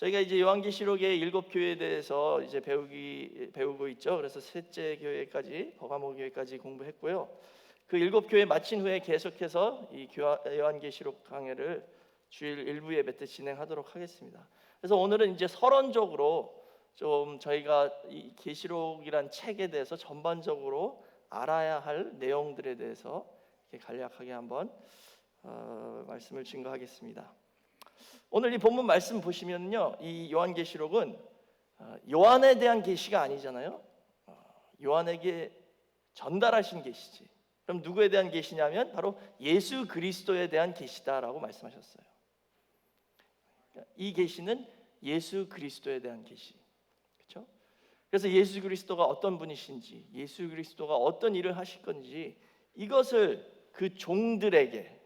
저희가 이제 요한계시록의 7교회에 대해서 이제 배우고 있죠. 그래서 셋째 교회까지, 버가모 교회까지 공부했고요. 그 7교회 마친 후에 계속해서 이 요한계시록 강해를 주일 일부 예배 때 진행하도록 하겠습니다. 그래서 오늘은 이제 서론적으로 좀 저희가 이 계시록이란 책에 대해서 전반적으로 알아야 할 내용들에 대해서 이렇게 간략하게 한번 말씀을 증거하겠습니다. 오늘 이 본문 말씀 보시면요, 이 요한계시록은 요한에 대한 계시가 아니잖아요. 요한에게 전달하신 계시지. 그럼 누구에 대한 계시냐면 바로 예수 그리스도에 대한 계시다라고 말씀하셨어요. 이 계시는 예수 그리스도에 대한 계시. 그렇죠? 그래서 예수 그리스도가 어떤 분이신지, 예수 그리스도가 어떤 일을 하실 건지 이것을 그 종들에게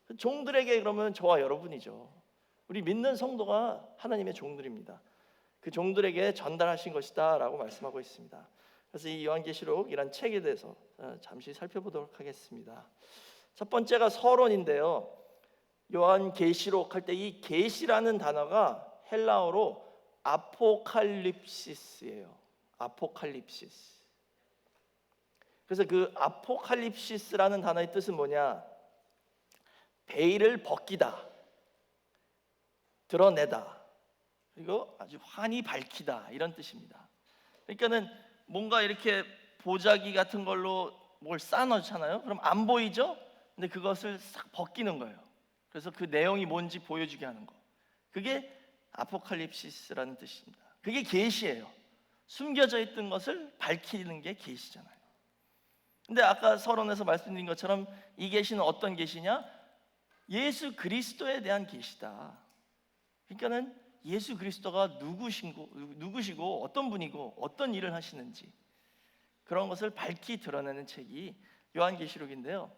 그러면 저와 여러분이죠. 우리 믿는 성도가 하나님의 종들입니다. 그 종들에게 전달하신 것이다 라고 말씀하고 있습니다. 그래서 이 요한계시록이란 책에 대해서 잠시 살펴보도록 하겠습니다. 첫 번째가 서론인데요. 요한계시록 할 때 이 계시라는 단어가 헬라어로 아포칼립시스예요. 아포칼립시스. 그래서 그 아포칼립시스라는 단어의 뜻은 뭐냐? 베일을 벗기다, 드러내다, 그리고 아주 환히 밝히다, 이런 뜻입니다. 그러니까는 뭔가 이렇게 보자기 같은 걸로 뭘 쌓아놓잖아요. 그럼 안 보이죠? 근데 그것을 싹 벗기는 거예요. 그래서 그 내용이 뭔지 보여주게 하는 거. 그게 아포칼립시스라는 뜻입니다. 그게 계시예요. 숨겨져 있던 것을 밝히는 게 계시잖아요. 근데 아까 서론에서 말씀드린 것처럼 이 계시는 어떤 계시냐? 예수 그리스도에 대한 계시다. 그러니까는 예수 그리스도가 누구시고 어떤 분이고 어떤 일을 하시는지 그런 것을 밝히 드러내는 책이 요한계시록인데요.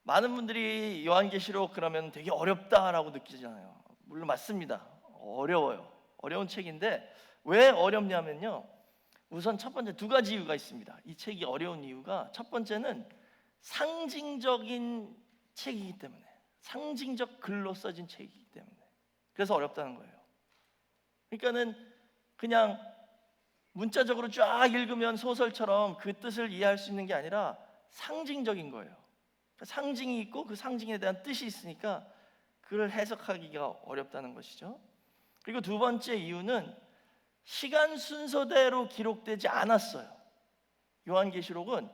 많은 분들이 요한계시록 그러면 되게 어렵다라고 느끼잖아요. 물론 맞습니다. 어려워요. 어려운 책인데 왜 어렵냐면요. 우선 첫 번째 두 가지 이유가 있습니다. 이 책이 어려운 이유가, 첫 번째는 상징적인 책이기 때문에, 상징적 글로 써진 책이기 때문에 그래서 어렵다는 거예요. 그러니까는 그냥 문자적으로 쫙 읽으면 소설처럼 그 뜻을 이해할 수 있는 게 아니라 상징적인 거예요. 상징이 있고 그 상징에 대한 뜻이 있으니까 그걸 해석하기가 어렵다는 것이죠. 그리고 두 번째 이유는 시간 순서대로 기록되지 않았어요. 요한계시록은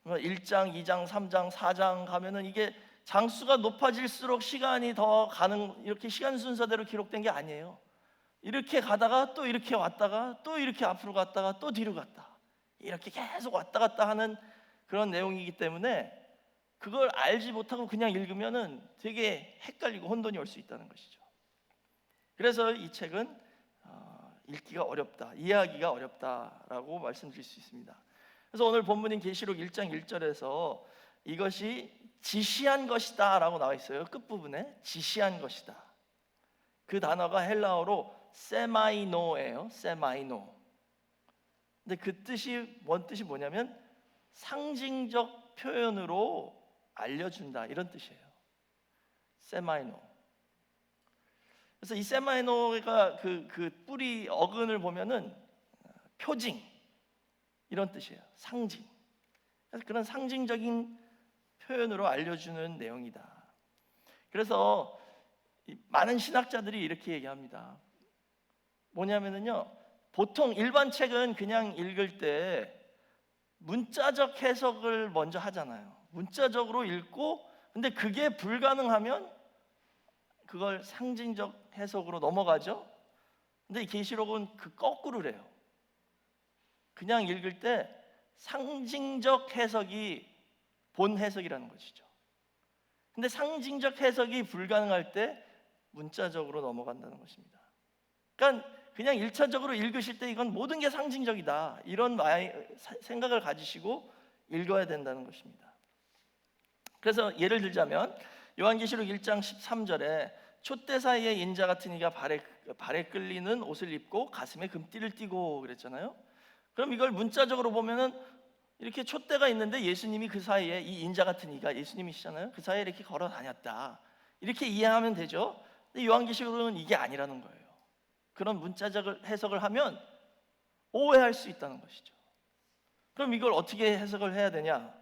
1장, 2장, 3장, 4장 가면은 이게 장수가 높아질수록 시간이 더 가는, 이렇게 시간 순서대로 기록된 게 아니에요. 이렇게 가다가 또 이렇게 왔다가 또 이렇게 앞으로 갔다가 또 뒤로 갔다, 이렇게 계속 왔다 갔다 하는 그런 내용이기 때문에 그걸 알지 못하고 그냥 읽으면은 되게 헷갈리고 혼돈이 올 수 있다는 것이죠. 그래서 이 책은 읽기가 어렵다, 이해하기가 어렵다라고 말씀드릴 수 있습니다. 그래서 오늘 본문인 계시록 1장 1절에서 이것이 지시한 것이다 라고 나와 있어요. 끝부분에 지시한 것이다. 그 단어가 헬라어로 세마이노예요. 세마이노. 근데 그 뜻이, 뭔 뜻이 뭐냐면 상징적 표현으로 알려준다, 이런 뜻이에요. 세마이노. 그래서 이 세마이노가 그 뿌리 어근을 보면은 표징, 이런 뜻이에요. 상징. 그래서 그런 상징적인 표현으로 알려주는 내용이다. 그래서 많은 신학자들이 이렇게 얘기합니다. 뭐냐면요, 보통 일반 책은 그냥 읽을 때 문자적 해석을 먼저 하잖아요. 문자적으로 읽고, 근데 그게 불가능하면 그걸 상징적 해석으로 넘어가죠. 근데 이 계시록은 그 거꾸로래요. 그냥 읽을 때 상징적 해석이 본 해석이라는 것이죠. 근데 상징적 해석이 불가능할 때 문자적으로 넘어간다는 것입니다. 그러니까 그냥 1차적으로 읽으실 때 이건 모든 게 상징적이다, 이런 생각을 가지시고 읽어야 된다는 것입니다. 그래서 예를 들자면 요한계시록 1장 13절에 촛대 사이에 인자 같은 이가 발에 끌리는 옷을 입고 가슴에 금띠를 띠고 그랬잖아요. 그럼 이걸 문자적으로 보면은 이렇게 촛대가 있는데 예수님이 그 사이에, 이 인자 같은 이가 예수님이시잖아요. 그 사이에 이렇게 걸어 다녔다, 이렇게 이해하면 되죠. 근데 요한계시록은 이게 아니라는 거예요. 그런 문자적 해석을 하면 오해할 수 있다는 것이죠. 그럼 이걸 어떻게 해석을 해야 되냐?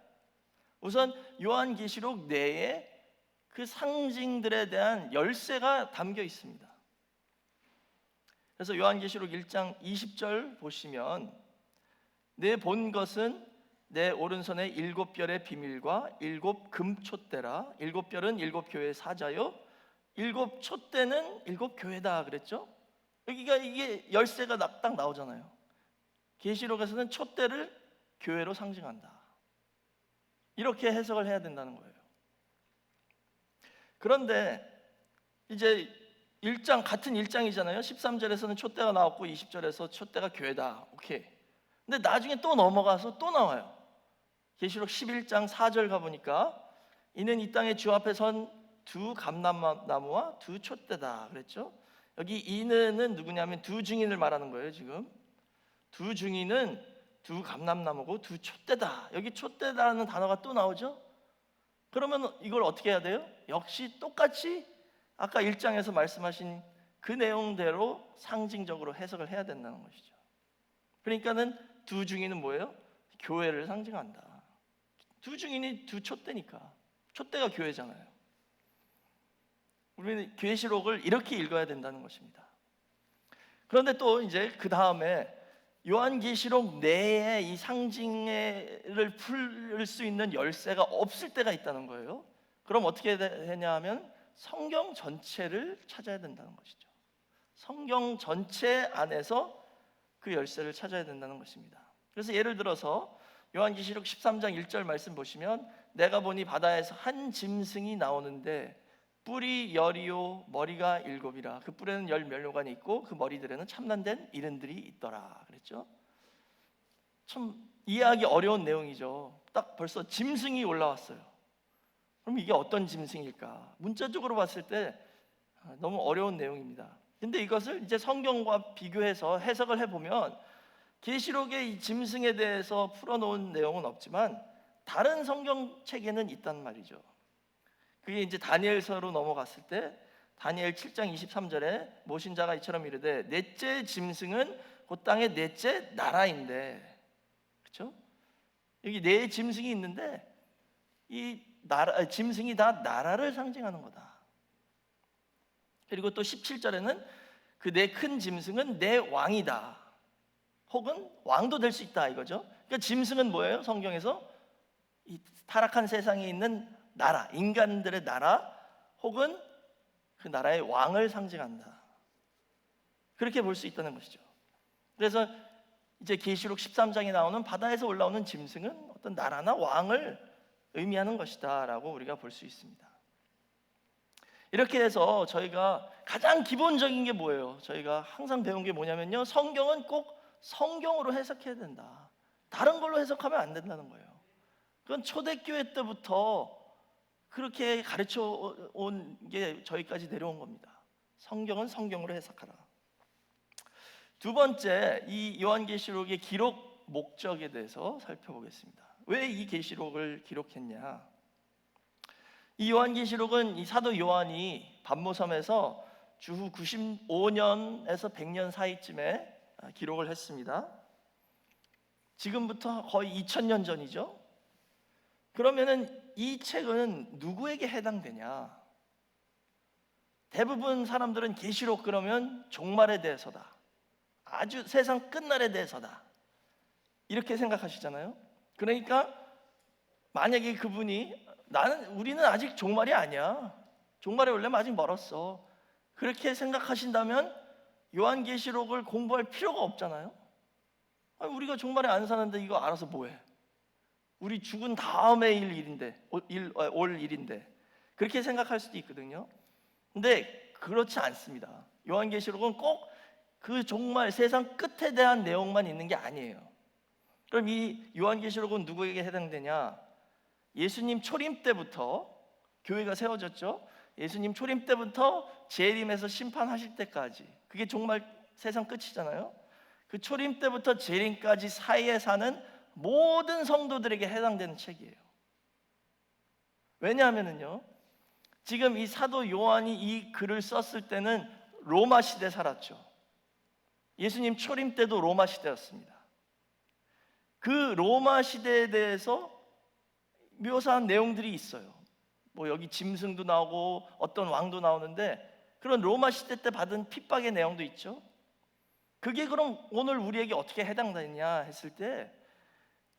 우선 요한계시록 내에 그 상징들에 대한 열쇠가 담겨 있습니다. 그래서 요한계시록 1장 20절 보시면 내 본 것은 내 오른손에 7별의 비밀과 7금촛대라. 7별은 7교회의 사자요, 7촛대는 7교회다 그랬죠. 여기가 이게 열쇠가 딱 나오잖아요. 계시록에서는 촛대를 교회로 상징한다, 이렇게 해석을 해야 된다는 거예요. 그런데 이제 1장 같은 1장이잖아요. 13절에서는 촛대가 나왔고 20절에서 촛대가 교회다. 오케이. 근데 나중에 또 넘어가서 또 나와요. 계시록 11장 4절 가보니까 이는 이 땅에 주 앞에 선 두 감람나무와 두 촛대다 그랬죠. 여기 이는 누구냐면 두 증인을 말하는 거예요. 지금 두 증인은 두 감람나무고 두 촛대다. 여기 촛대다라는 단어가 또 나오죠. 그러면 이걸 어떻게 해야 돼요? 역시 똑같이 아까 1장에서 말씀하신 그 내용대로 상징적으로 해석을 해야 된다는 것이죠. 그러니까는 두 증인은 뭐예요? 교회를 상징한다. 두 증인이 두 촛대니까, 촛대가 교회잖아요. 우리는 계시록을 이렇게 읽어야 된다는 것입니다. 그런데 또 이제 그 다음에 요한계시록 내에 이 상징을 풀 수 있는 열쇠가 없을 때가 있다는 거예요. 그럼 어떻게 되냐 하면 성경 전체를 찾아야 된다는 것이죠. 성경 전체 안에서 그 열쇠를 찾아야 된다는 것입니다. 그래서 예를 들어서 요한계시록 13장 1절 말씀 보시면 내가 보니 바다에서 한 짐승이 나오는데 뿔이 열이요 머리가 7이라. 그 뿔에는 10면류관이 있고 그 머리들에는 참난된 이른들이 있더라 그랬죠. 참 이해하기 어려운 내용이죠. 딱 벌써 짐승이 올라왔어요. 그럼 이게 어떤 짐승일까? 문자적으로 봤을 때 너무 어려운 내용입니다. 근데 이것을 이제 성경과 비교해서 해석을 해보면 계시록의 이 짐승에 대해서 풀어놓은 내용은 없지만 다른 성경책에는 있단 말이죠. 그게 이제 다니엘서로 넘어갔을 때 다니엘 7장 23절에 모신자가 이처럼 이르되 넷째 짐승은 그 땅의 넷째 나라인데, 그렇죠? 여기 네 짐승이 있는데 이 짐승이 다 나라를 상징하는 거다. 그리고 또 17절에는 그 네 큰 짐승은 내 왕이다, 혹은 왕도 될 수 있다 이거죠. 그러니까 짐승은 뭐예요? 성경에서 이 타락한 세상에 있는 나라, 인간들의 나라, 혹은 그 나라의 왕을 상징한다, 그렇게 볼 수 있다는 것이죠. 그래서 이제 계시록 13장에 나오는 바다에서 올라오는 짐승은 어떤 나라나 왕을 의미하는 것이다 라고 우리가 볼 수 있습니다. 이렇게 해서 저희가 가장 기본적인 게 뭐예요? 저희가 항상 배운 게 뭐냐면요, 성경은 꼭 성경으로 해석해야 된다. 다른 걸로 해석하면 안 된다는 거예요. 그건 초대교회 때부터 그렇게 가르쳐 온 게 저희까지 내려온 겁니다. 성경은 성경으로 해석하라. 두 번째, 이 요한계시록의 기록 목적에 대해서 살펴보겠습니다. 왜 이 계시록을 기록했냐? 이 요한계시록은 이 사도 요한이 반모섬에서 주후 95년에서 100년 사이쯤에 기록을 했습니다. 지금부터 거의 2000년 전이죠. 그러면은 이 책은 누구에게 해당되냐? 대부분 사람들은 계시록 그러면 종말에 대해서다, 아주 세상 끝날에 대해서다, 이렇게 생각하시잖아요. 그러니까 만약에 그분이 우리는 아직 종말이 아니야, 종말에 오려면 아직 멀었어, 그렇게 생각하신다면 요한계시록을 공부할 필요가 없잖아요. 우리가 종말에 안 사는데 이거 알아서 뭐해? 우리 죽은 다음에 올 일인데, 그렇게 생각할 수도 있거든요. 근데 그렇지 않습니다. 요한계시록은 꼭 그 종말 세상 끝에 대한 내용만 있는 게 아니에요. 그럼 이 요한계시록은 누구에게 해당되냐? 예수님 초림 때부터 교회가 세워졌죠. 예수님 초림 때부터 재림에서 심판하실 때까지, 그게 정말 세상 끝이잖아요. 그 초림 때부터 재림까지 사이에 사는 모든 성도들에게 해당되는 책이에요. 왜냐하면요, 지금 이 사도 요한이 이 글을 썼을 때는 로마 시대 살았죠. 예수님 초림 때도 로마 시대였습니다. 그 로마 시대에 대해서 묘사한 내용들이 있어요. 뭐 여기 짐승도 나오고 어떤 왕도 나오는데 그런 로마 시대 때 받은 핍박의 내용도 있죠. 그게 그럼 오늘 우리에게 어떻게 해당되느냐 했을 때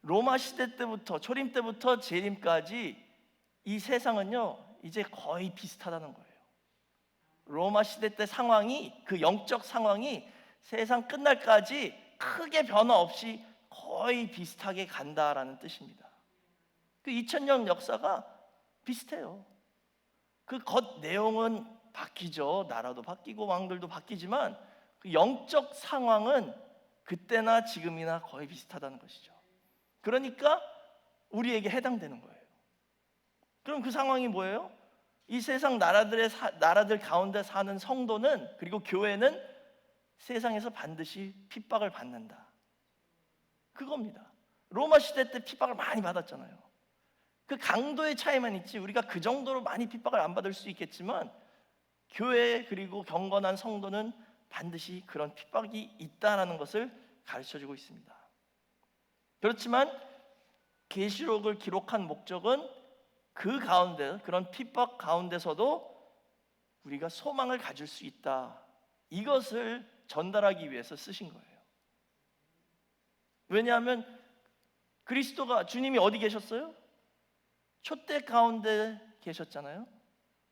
로마 시대 때부터 초림 때부터 재림까지 이 세상은요 이제 거의 비슷하다는 거예요. 로마 시대 때 상황이 그 영적 상황이 세상 끝날까지 크게 변화 없이 거의 비슷하게 간다라는 뜻입니다. 그 2000년 역사가 비슷해요. 그 겉 내용은 바뀌죠. 나라도 바뀌고 왕들도 바뀌지만 그 영적 상황은 그때나 지금이나 거의 비슷하다는 것이죠. 그러니까 우리에게 해당되는 거예요. 그럼 그 상황이 뭐예요? 이 세상 나라들 가운데 사는 성도는 그리고 교회는 세상에서 반드시 핍박을 받는다. 그겁니다. 로마 시대 때 핍박을 많이 받았잖아요. 그 강도의 차이만 있지 우리가 그 정도로 많이 핍박을 안 받을 수 있겠지만 교회 그리고 경건한 성도는 반드시 그런 핍박이 있다라는 것을 가르쳐주고 있습니다. 그렇지만 계시록을 기록한 목적은 그 가운데 그런 핍박 가운데서도 우리가 소망을 가질 수 있다. 이것을 전달하기 위해서 쓰신 거예요. 왜냐하면 그리스도가 주님이 어디 계셨어요? 촛대 가운데 계셨잖아요.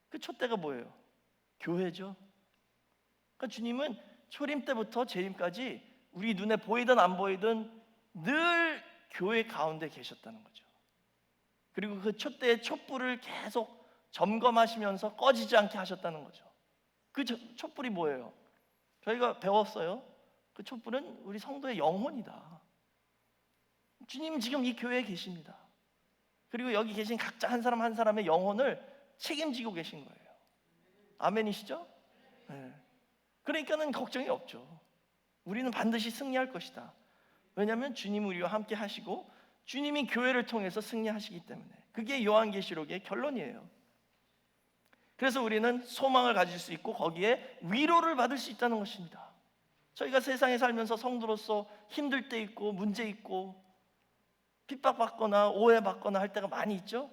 그 촛대가 뭐예요? 교회죠. 그러니까 주님은 초림 때부터 재림까지 우리 눈에 보이든 안 보이든 늘 교회 가운데 계셨다는 거죠. 그리고 그 촛대의 촛불을 계속 점검하시면서 꺼지지 않게 하셨다는 거죠. 그 촛불이 뭐예요? 저희가 배웠어요. 그 촛불은 우리 성도의 영혼이다. 주님 지금 이 교회에 계십니다. 그리고 여기 계신 각자 한 사람 한 사람의 영혼을 책임지고 계신 거예요. 아멘이시죠? 네. 그러니까는 걱정이 없죠. 우리는 반드시 승리할 것이다. 왜냐하면 주님 우리와 함께 하시고 주님이 교회를 통해서 승리하시기 때문에. 그게 요한계시록의 결론이에요. 그래서 우리는 소망을 가질 수 있고 거기에 위로를 받을 수 있다는 것입니다. 저희가 세상에 살면서 성도로서 힘들 때 있고 문제 있고 핍박받거나 오해받거나 할 때가 많이 있죠.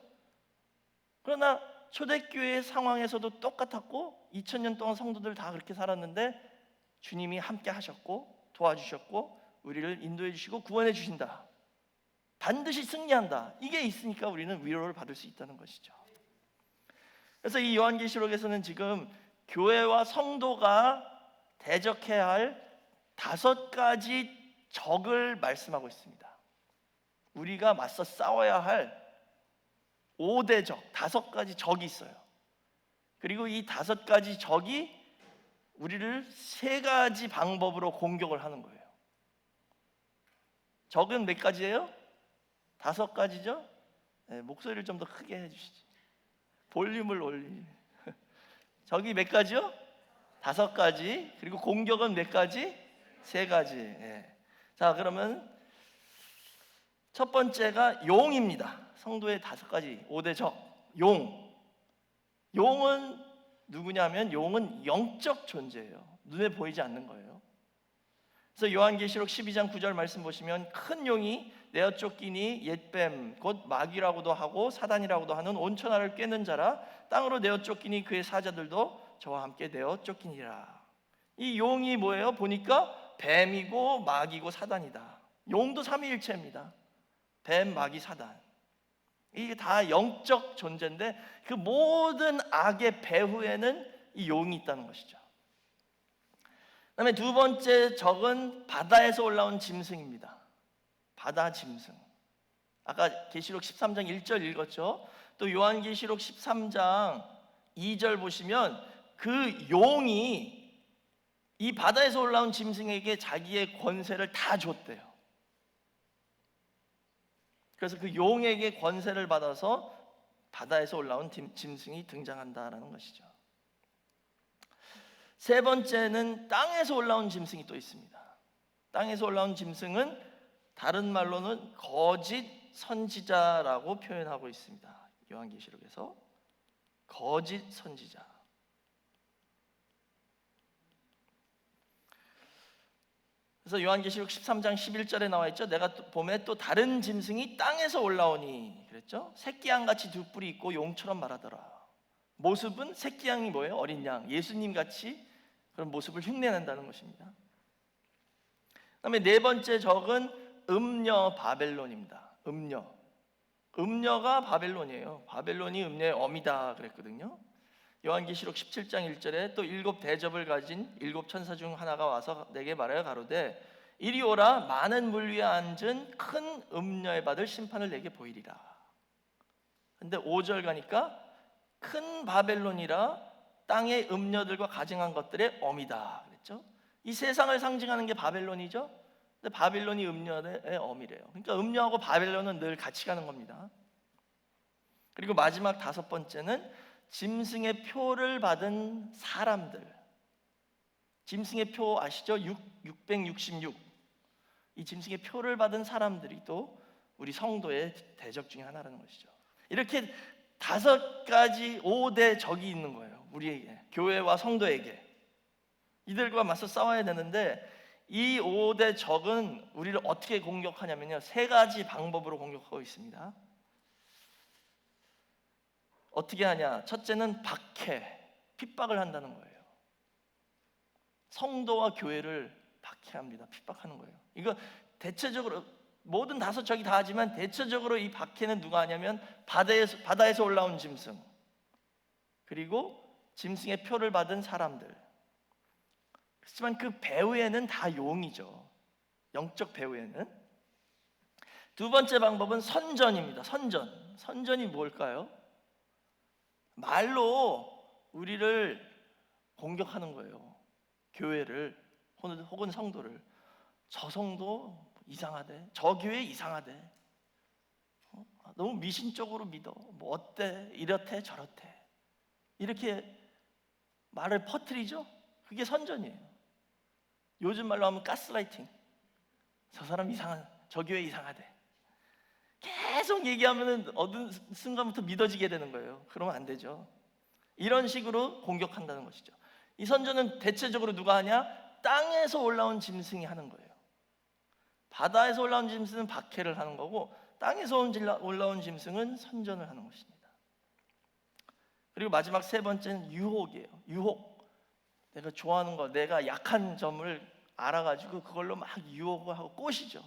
그러나 초대교회의 상황에서도 똑같았고 2000년 동안 성도들 다 그렇게 살았는데 주님이 함께 하셨고 도와주셨고 우리를 인도해 주시고 구원해 주신다. 반드시 승리한다. 이게 있으니까 우리는 위로를 받을 수 있다는 것이죠. 그래서 이 요한계시록에서는 지금 교회와 성도가 대적해야 할 5가지 적을 말씀하고 있습니다. 우리가 맞서 싸워야 할 5대 적, 5가지 적이 있어요. 그리고 이 5가지 적이 우리를 3가지 방법으로 공격을 하는 거예요. 적은 몇 가지예요? 5가지죠? 네, 목소리를 좀 더 크게 해주시지. 볼륨을 올리. 적이 몇 가지요? 5가지. 그리고 공격은 몇 가지? 3가지. 네. 자, 그러면 첫 번째가 용입니다. 성도의 5가지 5대 적. 용은 누구냐면 용은 영적 존재예요. 눈에 보이지 않는 거예요. 그래서 요한계시록 12장 9절 말씀 보시면 큰 용이 내어 쫓기니 옛뱀 곧 마귀라고도 하고 사단이라고도 하는 온천하를 꿰는 자라 땅으로 내어 쫓기니 그의 사자들도 저와 함께 내어 쫓기니라. 이 용이 뭐예요? 보니까 뱀이고 마귀고 사단이다. 용도 삼위일체입니다. 뱀, 마귀, 사단. 이게 다 영적 존재인데 그 모든 악의 배후에는 이 용이 있다는 것이죠. 그다음에 두 번째 적은 바다에서 올라온 짐승입니다. 바다 짐승. 아까 계시록 13장 1절 읽었죠. 또 요한계시록 13장 2절 보시면 그 용이 이 바다에서 올라온 짐승에게 자기의 권세를 다 줬대요. 그래서 그 용에게 권세를 받아서 바다에서 올라온 짐승이 등장한다라는 것이죠. 세 번째는 땅에서 올라온 짐승이 또 있습니다. 땅에서 올라온 짐승은 다른 말로는 거짓 선지자라고 표현하고 있습니다. 요한계시록에서 거짓 선지자. 그래서 요한계시록 13장 11절에 나와 있죠. 내가 봄에 또 다른 짐승이 땅에서 올라오니 그랬죠. 새끼 양같이 두 뿔이 있고 용처럼 말하더라. 모습은 새끼 양이 뭐예요? 어린 양, 예수님 같이 그런 모습을 흉내낸다는 것입니다. 그다음에 네 번째 적은 음녀 바벨론입니다. 음녀가 바벨론이에요. 바벨론이 음녀의 어미다 그랬거든요. 요한계시록 17장 1절에 또 일곱 대접을 가진 일곱 천사 중 하나가 와서 내게 말하여 가로되 이리 오라, 많은 물 위에 앉은 큰 음녀에 받을 심판을 내게 보이리라. 근데 5절 가니까 큰 바벨론이라 땅의 음녀들과 가증한 것들의 어미다 그랬죠. 이 세상을 상징하는 게 바벨론이죠. 근데 바벨론이 음녀의 어미래요. 그러니까 음녀하고 바벨론은 늘 같이 가는 겁니다. 그리고 마지막 다섯 번째는 짐승의 표를 받은 사람들. 짐승의 표 아시죠? 666. 이 짐승의 표를 받은 사람들이 또 우리 성도의 대적 중에 하나라는 것이죠. 이렇게 다섯 가지 5대 적이 있는 거예요. 우리에게, 교회와 성도에게. 이들과 맞서 싸워야 되는데 이 5대 적은 우리를 어떻게 공격하냐면요, 세 가지 방법으로 공격하고 있습니다. 어떻게 하냐? 첫째는 박해, 핍박을 한다는 거예요. 성도와 교회를 박해합니다. 핍박하는 거예요. 이거 대체적으로 모든 다섯 적이 다 하지만 대체적으로 이 박해는 누가 하냐면 바다에서 올라온 짐승, 그리고 짐승의 표를 받은 사람들. 그렇지만 그 배후에는 다 용이죠. 영적 배후에는. 두 번째 방법은 선전입니다. 선전이 뭘까요? 말로 우리를 공격하는 거예요. 교회를 혹은 성도를. 저 성도 이상하대, 저 교회 이상하대, 너무 미신적으로 믿어, 뭐 어때, 이렇대 저렇대, 이렇게 말을 퍼뜨리죠. 그게 선전이에요. 요즘 말로 하면 가스라이팅. 저 사람 이상한, 저 교회 이상하대. 계속 얘기하면 어느 순간부터 믿어지게 되는 거예요. 그러면 안 되죠. 이런 식으로 공격한다는 것이죠. 이 선전은 대체적으로 누가 하냐? 땅에서 올라온 짐승이 하는 거예요. 바다에서 올라온 짐승은 박해를 하는 거고, 땅에서 올라온 짐승은 선전을 하는 것입니다. 그리고 마지막 세 번째는 유혹이에요. 유혹. 내가 좋아하는 거, 내가 약한 점을 알아가지고 그걸로 막 유혹을 하고 꼬시죠.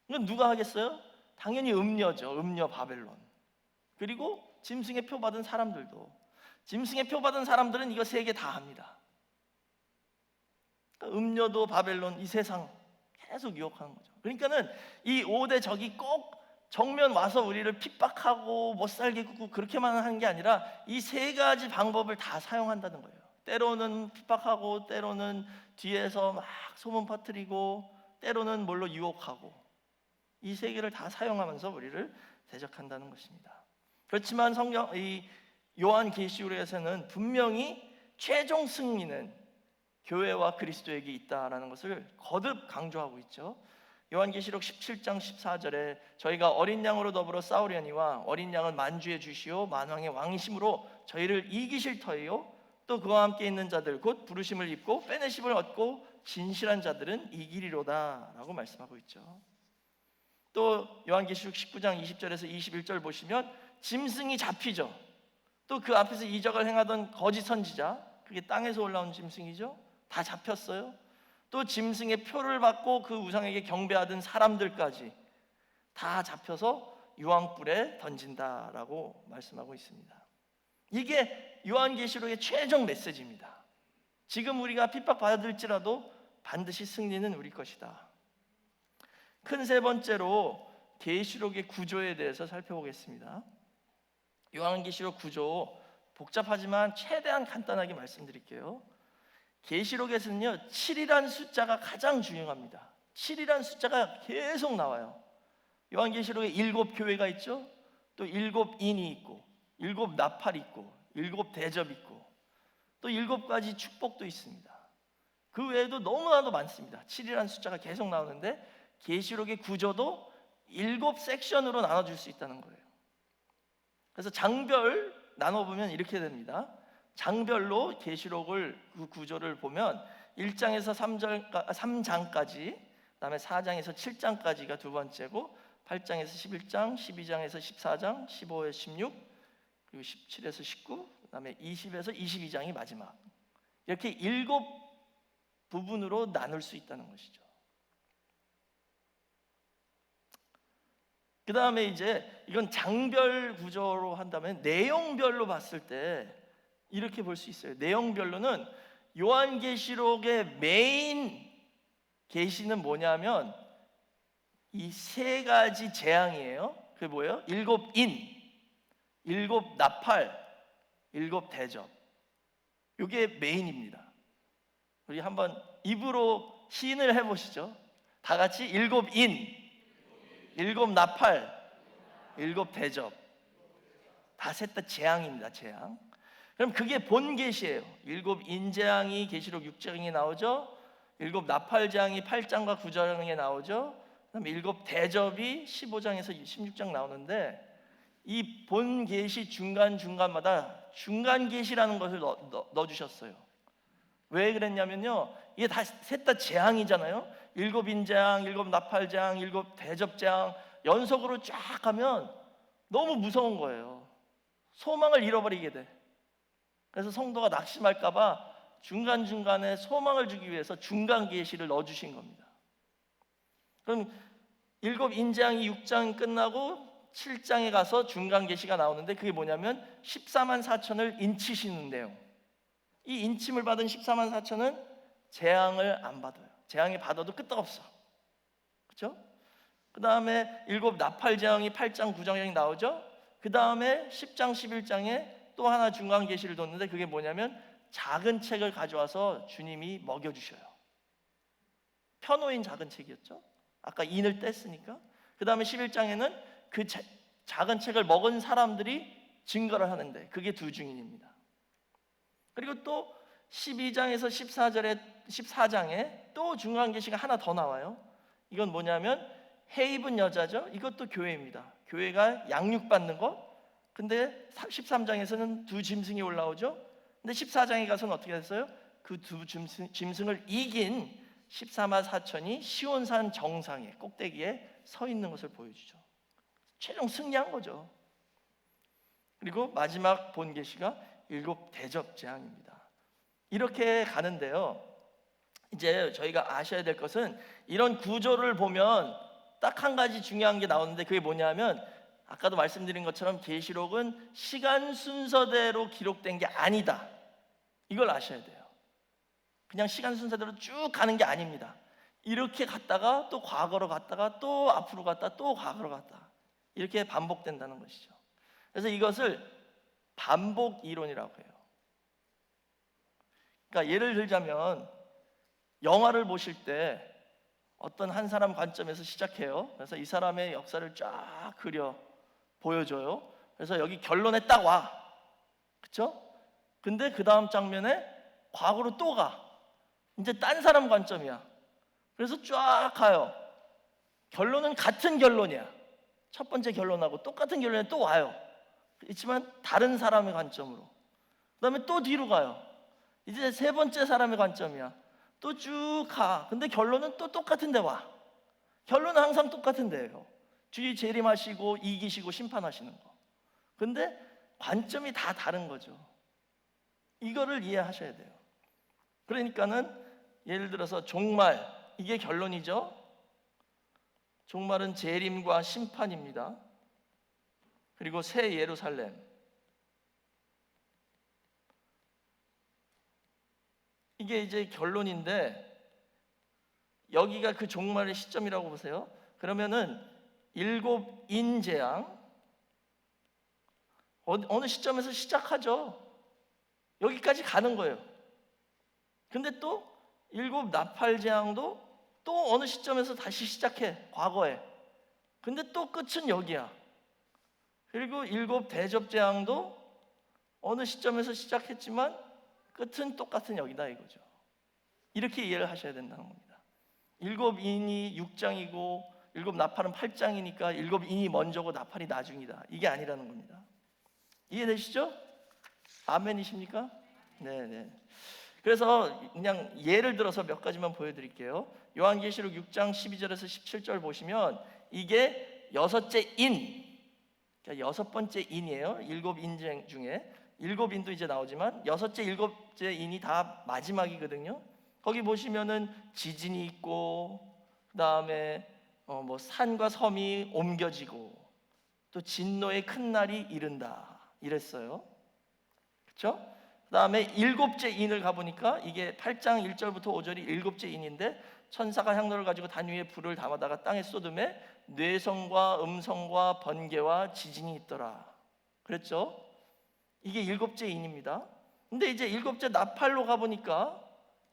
이건 누가 하겠어요? 당연히 음녀죠. 음녀 바벨론. 그리고 짐승의 표 받은 사람들도. 짐승의 표 받은 사람들은 이거 세 개 다 합니다. 그러니까 음녀도 바벨론, 이 세상 계속 유혹하는 거죠. 그러니까는 이 5대 적이 꼭 정면 와서 우리를 핍박하고 못 살게 굽고 그렇게만 하는 게 아니라 이 세 가지 방법을 다 사용한다는 거예요. 때로는 핍박하고, 때로는 뒤에서 막 소문 퍼뜨리고, 때로는 뭘로 유혹하고, 이 세 개를 다 사용하면서 우리를 대적한다는 것입니다. 그렇지만 이 요한계시록에서는 분명히 최종 승리는 교회와 그리스도에게 있다라는 것을 거듭 강조하고 있죠. 요한계시록 17장 14절에 저희가 어린 양으로 더불어 싸우려니와 어린 양은 만주의 주시오 만왕의 왕이심으로 저희를 이기실 터이요 또 그와 함께 있는 자들 곧 부르심을 입고 빼내심을 얻고 진실한 자들은 이기리로다 라고 말씀하고 있죠. 또 요한계시록 19장 20절에서 21절 보시면 짐승이 잡히죠. 또 그 앞에서 이적을 행하던 거짓 선지자, 그게 땅에서 올라온 짐승이죠. 다 잡혔어요. 또 짐승의 표를 받고 그 우상에게 경배하던 사람들까지 다 잡혀서 유황불에 던진다라고 말씀하고 있습니다. 이게 요한계시록의 최종 메시지입니다. 지금 우리가 핍박받을지라도 반드시 승리는 우리 것이다. 큰 세 번째로 계시록의 구조에 대해서 살펴보겠습니다. 요한계시록 구조 복잡하지만 최대한 간단하게 말씀드릴게요. 계시록에서는요 7이라는 숫자가 가장 중요합니다. 7이라는 숫자가 계속 나와요. 요한계시록에 7교회가 있죠. 또 7인이 있고 7나팔이 있고 7대접 있고 또 7가지 축복도 있습니다. 그 외에도 너무나도 많습니다. 7이라는 숫자가 계속 나오는데 계시록의 구조도 7 섹션으로 나눠줄 수 있다는 거예요. 그래서 장별 나눠보면 이렇게 됩니다. 장별로 계시록을 그 구조를 보면 1장에서 3장까지, 그다음에 4장에서 7장까지가 두 번째고 8장에서 11장, 12장에서 14장, 15에서 16, 그리고 17에서 19, 그다음에 20에서 22장이 마지막. 이렇게 7 부분으로 나눌 수 있다는 것이죠. 그 다음에 이제 이건 장별 구조로 한다면 내용별로 봤을 때 이렇게 볼 수 있어요. 내용별로는 요한계시록의 메인 계시는 뭐냐면 이 세 가지 재앙이에요. 그게 뭐예요? 7인, 7 나팔, 7 대접. 이게 메인입니다. 우리 한번 입으로 시인을 해보시죠. 다 같이 7인, 7 나팔, 7 대접. 다 셋 다 재앙입니다. 재앙. 그럼 그게 본 계시예요. 7 인재앙이 계시록 6장에 나오죠. 7 나팔 재앙이 8장과 9장에 나오죠. 그다음에 7 대접이 15장에서 16장 나오는데 이 본 계시 중간중간마다 중간 계시라는 것을 넣어 주셨어요. 왜 그랬냐면요, 이게 다 셋 다 재앙이잖아요. 7 인재앙, 7 나팔 재앙, 7 대접 재앙 연속으로 쫙 하면 너무 무서운 거예요. 소망을 잃어버리게 돼. 그래서 성도가 낙심할까 봐 중간중간에 소망을 주기 위해서 중간 계시를 넣어 주신 겁니다. 그럼 7 인재앙이 6장 끝나고 7장에 가서 중간 계시가 나오는데 그게 뭐냐면 14만 4천을 인치시는 내용. 이 인침을 받은 14만 4천은 재앙을 안 받아요. 재앙이 받아도 끄떡없어. 그렇죠? 그 다음에 7 나팔 재앙이 8장 9장에 나오죠. 그 다음에 10장 11장에 또 하나 중간 계시를 뒀는데 그게 뭐냐면 작은 책을 가져와서 주님이 먹여주셔요. 펴놓인 작은 책이었죠. 아까 인을 뗐으니까. 그 다음에 11장에는 그 작은 책을 먹은 사람들이 증거를 하는데 그게 두 증인입니다. 그리고 또 12장에서 14장에 또 중간 계시가 하나 더 나와요. 이건 뭐냐면 해 입은 여자죠. 이것도 교회입니다. 교회가 양육받는 것. 근데 13장에서는 두 짐승이 올라오죠. 근데 14장에 가서는 어떻게 됐어요? 그 두 짐승을 이긴 14만 4천이 시온산 정상에 꼭대기에 서 있는 것을 보여주죠. 최종 승리한 거죠. 그리고 마지막 본 계시가 7 대접 재앙입니다. 이렇게 가는데요. 이제 저희가 아셔야 될 것은 이런 구조를 보면 딱 한 가지 중요한 게 나오는데 그게 뭐냐면 아까도 말씀드린 것처럼 계시록은 시간 순서대로 기록된 게 아니다. 이걸 아셔야 돼요. 그냥 시간 순서대로 쭉 가는 게 아닙니다. 이렇게 갔다가 또 과거로 갔다가 또 앞으로 갔다 또 과거로 갔다 이렇게 반복된다는 것이죠. 그래서 이것을 반복 이론이라고 해요. 그러니까 예를 들자면 영화를 보실 때 어떤 한 사람 관점에서 시작해요. 그래서 이 사람의 역사를 쫙 그려 보여줘요. 그래서 여기 결론에 딱 와. 그렇죠? 근데 그 다음 장면에 과거로 또 가. 이제 딴 사람 관점이야. 그래서 쫙 가요. 결론은 같은 결론이야. 첫 번째 결론하고 똑같은 결론에 또 와요. 그렇지만 다른 사람의 관점으로. 그 다음에 또 뒤로 가요. 이제 세 번째 사람의 관점이야. 또 쭉 가. 근데 결론은 또 똑같은 데 와. 결론은 항상 똑같은 데예요. 주의 재림하시고 이기시고 심판하시는 거. 근데 관점이 다 다른 거죠. 이거를 이해하셔야 돼요. 그러니까는 예를 들어서 종말, 이게 결론이죠. 종말은 재림과 심판입니다. 그리고 새 예루살렘. 이게 이제 결론인데 여기가 그 종말의 시점이라고 보세요. 그러면은 7 인재앙 어느 시점에서 시작하죠. 여기까지 가는 거예요. 근데 또 7 나팔 재앙도 또 어느 시점에서 다시 시작해. 과거에. 근데 또 끝은 여기야. 그리고 7 대접 재앙도 어느 시점에서 시작했지만 끝은 똑같은 여기다 이거죠. 이렇게 이해를 하셔야 된다는 겁니다. 7 인이 6장이고 7 나팔은 8장이니까 7 인이 먼저고 나팔이 나중이다. 이게 아니라는 겁니다. 이해되시죠? 아멘이십니까? 네네. 그래서 그냥 예를 들어서 몇 가지만 보여드릴게요. 요한계시록 6장 12절에서 17절 보시면 이게 여섯째 인, 그러니까 여섯 번째 인이에요. 일곱 인 중에 일곱 인도 이제 나오지만 여섯째 일곱째 인이 다 마지막이거든요. 거기 보시면은 지진이 있고, 그 다음에 뭐 산과 섬이 옮겨지고, 또 진노의 큰 날이 이른다 이랬어요. 그렇죠? 그 다음에 일곱째 인을 가보니까 이게 8장 1절부터 5절이 일곱째 인인데, 천사가 향로를 가지고 단 위에 불을 담아다가 땅에 쏟음에 뇌성과 음성과 번개와 지진이 있더라 그랬죠? 이게 일곱째 인입니다. 근데 이제 일곱째 나팔로 가보니까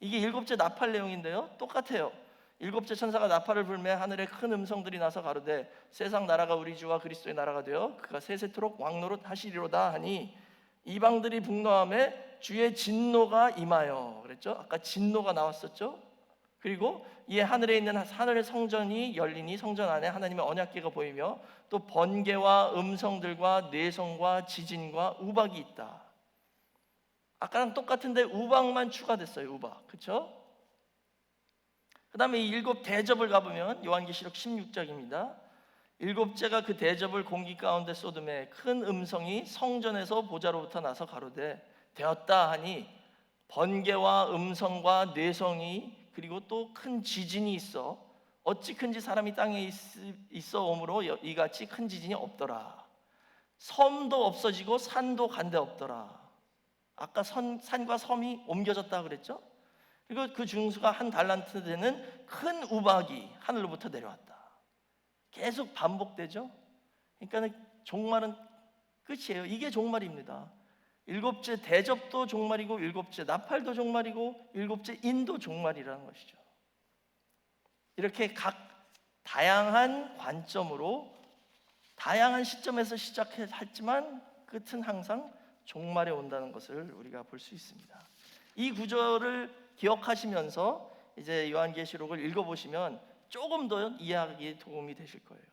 이게 일곱째 나팔 내용인데요, 똑같아요. 일곱째 천사가 나팔을 불매 하늘에 큰 음성들이 나서 가로되 세상 나라가 우리 주와 그리스도의 나라가 되어 그가 세세토록 왕노릇 하시리로다 하니 이방들이 분노하며 주의 진노가 임하여 그랬죠. 아까 진노가 나왔었죠. 그리고 이에 하늘에 있는 하늘의 성전이 열리니 성전 안에 하나님의 언약궤가 보이며 또 번개와 음성들과 뇌성과 지진과 우박이 있다. 아까랑 똑같은데 우박만 추가됐어요. 우박. 그렇죠? 그 다음에 이 일곱 대접을 가보면 요한계시록 16장입니다. 일곱째가 그 대접을 공기 가운데 쏟음에 큰 음성이 성전에서 보좌로부터 나서 가로되 되었다 하니 번개와 음성과 뇌성이 그리고 또 큰 지진이 있어 어찌 큰지 사람이 땅에 있어 오므로 이같이 큰 지진이 없더라. 섬도 없어지고 산도 간데 없더라. 아까 산과 섬이 옮겨졌다 그랬죠? 그리고 그 중수가 한 달란트 되는 큰 우박이 하늘로부터 내려왔다. 계속 반복되죠? 그러니까 종말은 끝이에요. 이게 종말입니다. 일곱째 대접도 종말이고 일곱째 나팔도 종말이고 일곱째 인도 종말이라는 것이죠. 이렇게 각 다양한 관점으로 다양한 시점에서 시작했지만 끝은 항상 종말에 온다는 것을 우리가 볼 수 있습니다. 이 구절을 기억하시면서 이제 요한계시록을 읽어보시면 조금 더 이해하기에 도움이 되실 거예요.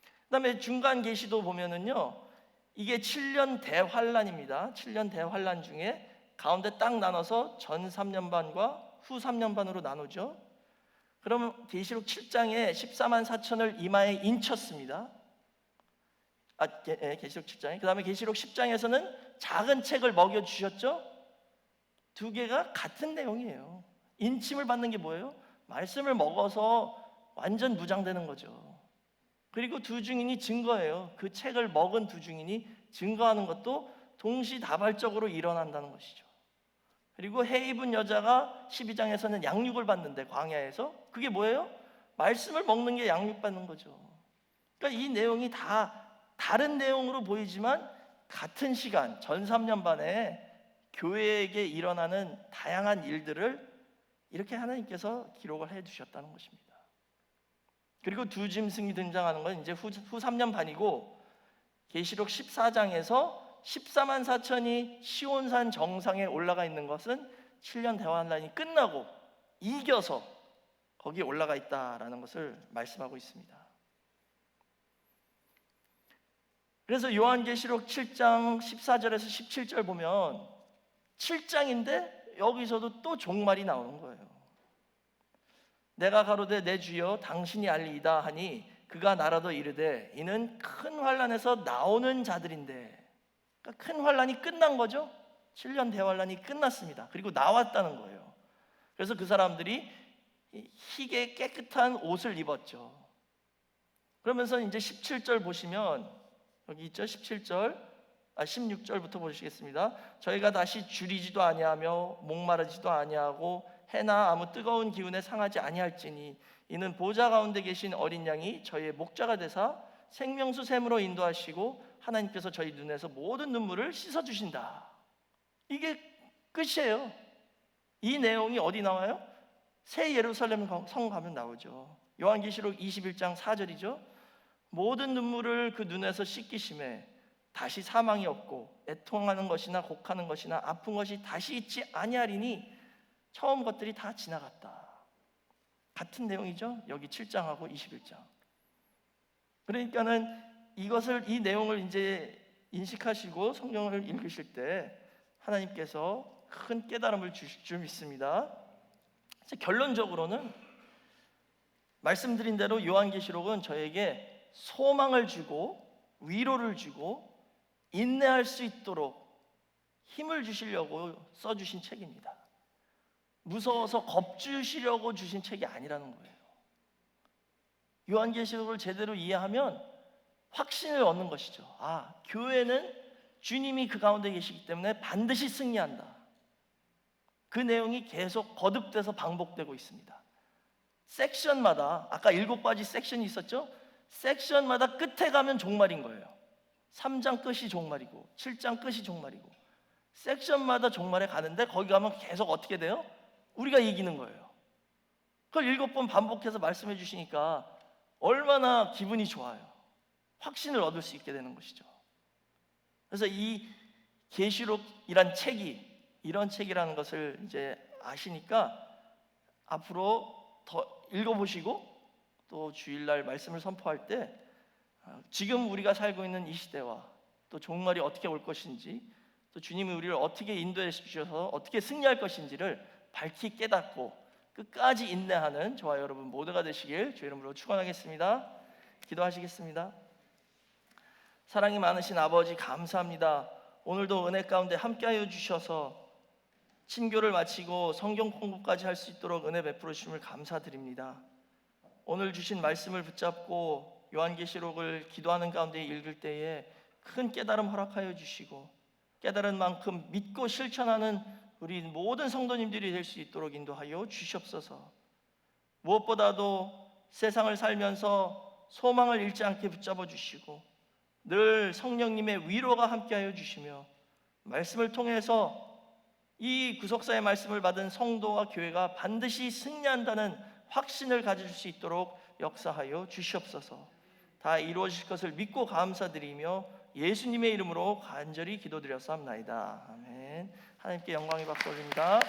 그 다음에 중간 계시도 보면은요, 이게 7년 대환란입니다. 7년 대환란 중에 가운데 딱 나눠서 전 3년반과 후 3년반으로 나누죠. 그러면 계시록 7장에 14만 4천을 이마에 인쳤습니다. 계시록 7장에. 그 다음에 계시록 10장에서는 작은 책을 먹여주셨죠. 두 개가 같은 내용이에요. 인침을 받는 게 뭐예요? 말씀을 먹어서 완전 무장되는 거죠. 그리고 두 증인이 증거해요. 그 책을 먹은 두 증인이 증거하는 것도 동시다발적으로 일어난다는 것이죠. 그리고 해 입은 여자가 12장에서는 양육을 받는데 광야에서 그게 뭐예요? 말씀을 먹는 게 양육받는 거죠. 그러니까 이 내용이 다 다른 내용으로 보이지만 같은 시간 전 3년 반에 교회에게 일어나는 다양한 일들을 이렇게 하나님께서 기록을 해두셨다는 것입니다. 그리고 두 짐승이 등장하는 건 이제 후 3년 반이고 계시록 14장에서 14만 4천이 시온산 정상에 올라가 있는 것은 7년 대환란이 끝나고 이겨서 거기에 올라가 있다라는 것을 말씀하고 있습니다. 그래서 요한계시록 7장 14절에서 17절 보면 7장인데 여기서도 또 종말이 나오는 거예요. 내가 가로되 내 주여 당신이 알리이다 하니 그가 나라도 이르되 이는 큰 환란에서 나오는 자들인데, 그러니까 큰 환란이 끝난 거죠. 7년 대환란이 끝났습니다. 그리고 나왔다는 거예요. 그래서 그 사람들이 희게 깨끗한 옷을 입었죠. 그러면서 이제 17절 보시면 여기 있죠. 16절부터 보시겠습니다. 저희가 다시 줄이지도 아니하며 목마르지도 아니하고 해나 아무 뜨거운 기운에 상하지 아니할지니 이는 보좌 가운데 계신 어린 양이 저희의 목자가 되사 생명수 샘으로 인도하시고 하나님께서 저희 눈에서 모든 눈물을 씻어주신다. 이게 끝이에요. 이 내용이 어디 나와요? 새 예루살렘 성 가면 나오죠. 요한계시록 21장 4절이죠. 모든 눈물을 그 눈에서 씻기심에 다시 사망이 없고 애통하는 것이나 곡하는 것이나 아픈 것이 다시 있지 아니하리니 처음 것들이 다 지나갔다. 같은 내용이죠. 여기 7장하고 21장. 그러니까는 이 내용을 이제 인식하시고 성경을 읽으실 때 하나님께서 큰 깨달음을 주실 줄 믿습니다. 결론적으로는 말씀드린 대로 요한계시록은 저에게 소망을 주고 위로를 주고 인내할 수 있도록 힘을 주시려고 써주신 책입니다. 무서워서 겁주시려고 주신 책이 아니라는 거예요. 요한계시록을 제대로 이해하면 확신을 얻는 것이죠. 아, 교회는 주님이 그 가운데 계시기 때문에 반드시 승리한다. 그 내용이 계속 거듭돼서 반복되고 있습니다. 섹션마다, 아까 7가지 섹션이 있었죠? 섹션마다 끝에 가면 종말인 거예요. 3장 끝이 종말이고 7장 끝이 종말이고 섹션마다 종말에 가는데 거기 가면 계속 어떻게 돼요? 우리가 이기는 거예요. 그걸 7번 반복해서 말씀해 주시니까 얼마나 기분이 좋아요. 확신을 얻을 수 있게 되는 것이죠. 그래서 이 계시록이란 책이 이런 책이라는 것을 이제 아시니까 앞으로 더 읽어보시고 또 주일날 말씀을 선포할 때 지금 우리가 살고 있는 이 시대와 또 종말이 어떻게 올 것인지 또 주님이 우리를 어떻게 인도해 주셔서 어떻게 승리할 것인지를 밝히 깨닫고 끝까지 인내하는 저와 여러분 모두가 되시길 주의 이름으로 축원하겠습니다. 기도하시겠습니다. 사랑이 많으신 아버지 감사합니다. 오늘도 은혜 가운데 함께하여 주셔서 친교를 마치고 성경 공부까지 할 수 있도록 은혜 베풀어 주심을 감사드립니다. 오늘 주신 말씀을 붙잡고 요한계시록을 기도하는 가운데 읽을 때에 큰 깨달음 허락하여 주시고 깨달은 만큼 믿고 실천하는 우리 모든 성도님들이 될 수 있도록 인도하여 주시옵소서. 무엇보다도 세상을 살면서 소망을 잃지 않게 붙잡아 주시고 늘 성령님의 위로가 함께하여 주시며 말씀을 통해서 이 구속사의 말씀을 받은 성도와 교회가 반드시 승리한다는 확신을 가질 수 있도록 역사하여 주시옵소서. 다 이루어질 것을 믿고 감사드리며 예수님의 이름으로 간절히 기도드렸사옵나이다. 아멘. 하나님께 영광의 박수 올립니다.